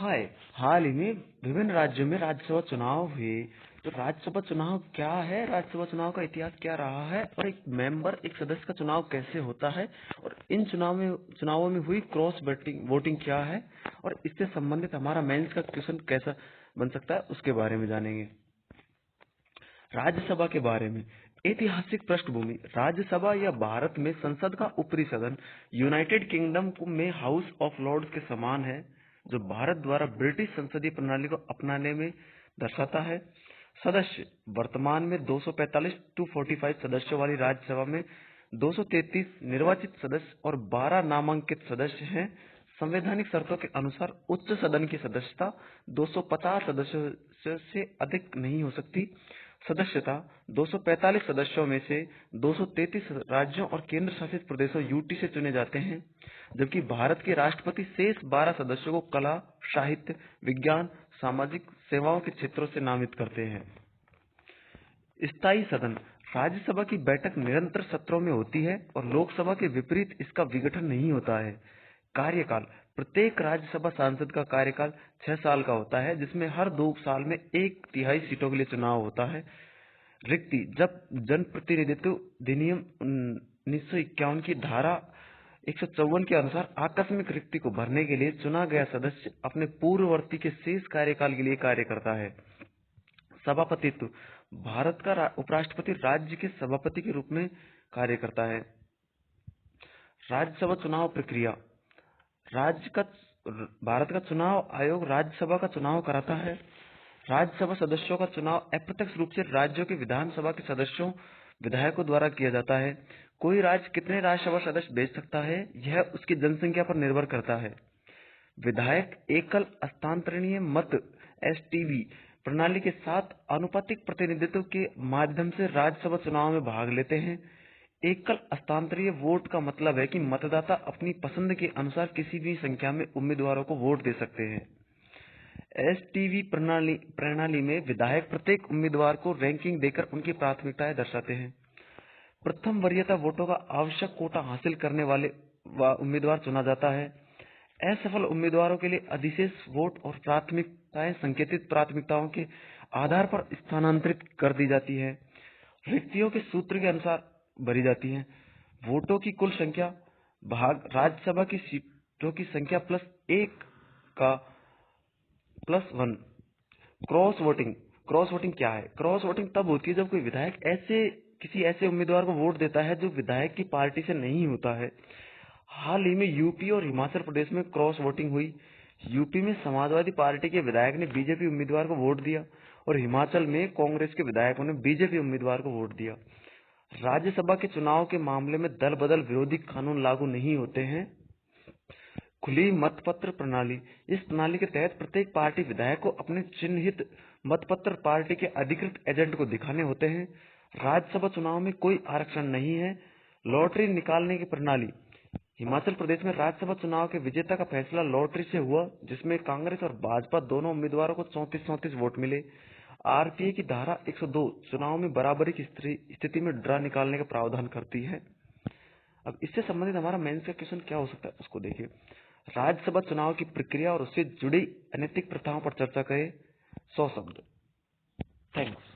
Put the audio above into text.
हाय। हाल ही में विभिन्न राज्यों में राज्यसभा चुनाव हुए। तो राज्यसभा चुनाव क्या है, राज्यसभा चुनाव का इतिहास क्या रहा है, और एक सदस्य का चुनाव कैसे होता है, और इन चुनावों में हुई क्रॉस वोटिंग क्या है, और इससे संबंधित हमारा मेंस का क्वेश्चन कैसा बन सकता है, उसके बारे में जानेंगे। राज्यसभा के बारे में ऐतिहासिक पृष्ठभूमि। राज्यसभा या भारत में संसद का ऊपरी सदन यूनाइटेड किंगडम में हाउस ऑफ लॉर्ड्स के समान है, जो भारत द्वारा ब्रिटिश संसदीय प्रणाली को अपनाने में दर्शाता है। सदस्य वर्तमान में 245 टू 45 सदस्यों वाली राज्यसभा में 233 निर्वाचित सदस्य और 12 नामांकित सदस्य हैं। संवैधानिक शर्तों के अनुसार उच्च सदन की सदस्यता 250 सदस्यों से अधिक नहीं हो सकती। सदस्यता 245 सदस्यों में से 233 राज्यों और केंद्र शासित प्रदेशों यूटी से चुने जाते हैं, जबकि भारत के राष्ट्रपति शेष 12 सदस्यों को कला, साहित्य, विज्ञान, सामाजिक सेवाओं के क्षेत्रों से नामित करते हैं। स्थायी सदन। राज्यसभा की बैठक निरंतर सत्रों में होती है और लोकसभा के विपरीत इसका विघटन नहीं होता है। कार्यकाल। प्रत्येक राज्यसभा सांसद का कार्यकाल 6 साल का होता है, जिसमें हर 2 साल में 1/3 सीटों के लिए चुनाव होता है। रिक्ति। जब जनप्रतिनिधित्व अधिनियम 1951 की धारा 154 के अनुसार आकस्मिक रिक्ति को भरने के लिए चुना गया सदस्य अपने पूर्ववर्ती के शेष कार्यकाल के लिए कार्य करता है। सभापतित्व। भारत का उपराष्ट्रपति राज्य के सभापति के रूप में कार्य करता है। राज्यसभा चुनाव प्रक्रिया। भारत का चुनाव आयोग राज्यसभा का चुनाव कराता है। राज्यसभा सदस्यों का चुनाव अप्रत्यक्ष रूप से राज्यों के विधानसभा के सदस्यों विधायकों द्वारा किया जाता है। कोई राज्य कितने राज्यसभा सदस्य भेज सकता है, यह उसकी जनसंख्या पर निर्भर करता है। विधायक एकल हस्तांतरणीय मत एसटीवी प्रणाली के साथ आनुपातिक प्रतिनिधित्व के माध्यम से राज्यसभा चुनाव में भाग लेते हैं। एकल हस्तांतरीय वोट का मतलब है कि मतदाता अपनी पसंद के अनुसार किसी भी संख्या में उम्मीदवारों को वोट दे सकते हैं। एसटीवी प्रणाली में विधायक प्रत्येक उम्मीदवार को रैंकिंग देकर उनकी प्राथमिकताएं दर्शाते हैं। प्रथम वरीयता वोटों का आवश्यक कोटा हासिल करने वाले उम्मीदवार चुना जाता है। असफल उम्मीदवारों के लिए अधिशेष वोट और प्राथमिकताएं संकेतित प्राथमिकताओं के आधार पर स्थानांतरित कर दी जाती है। रिक्तियों के सूत्र के अनुसार भरी जाती है। वोटों की कुल संख्या भाग राज्यसभा की सीटों की संख्या +1 का +1। Cross voting. क्रॉस वोटिंग क्या है? क्रॉस वोटिंग तब होती है जब कोई विधायक किसी ऐसे उम्मीदवार को वोट देता है जो विधायक की पार्टी से नहीं होता है। हाल ही में यूपी और हिमाचल प्रदेश में क्रॉस वोटिंग हुई। यूपी में समाजवादी पार्टी के विधायक ने बीजेपी उम्मीदवार को वोट दिया और हिमाचल में कांग्रेस के विधायकों ने बीजेपी उम्मीदवार को वोट दिया। राज्यसभा के चुनाव के मामले में दल बदल विरोधी कानून लागू नहीं होते हैं। खुली मतपत्र प्रणाली। इस प्रणाली के तहत प्रत्येक पार्टी विधायक को अपने चिन्हित मतपत्र पार्टी के अधिकृत एजेंट को दिखाने होते हैं। राज्यसभा चुनाव में कोई आरक्षण नहीं है। लॉटरी निकालने की प्रणाली। हिमाचल प्रदेश में राज्यसभा चुनाव के विजेता का फैसला लॉटरी से हुआ, जिसमें कांग्रेस और भाजपा दोनों उम्मीदवारों को 34-34 वोट मिले। आरपीए की धारा 102 चुनाव में बराबरी की स्थिति में ड्रा निकालने का प्रावधान करती है। अब इससे संबंधित हमारा मेंस का क्वेश्चन क्या हो सकता है, उसको देखिए। राज्यसभा चुनाव की प्रक्रिया और उससे जुड़ी अनैतिक प्रथाओं पर चर्चा करें। 100 शब्द। थैंक्स।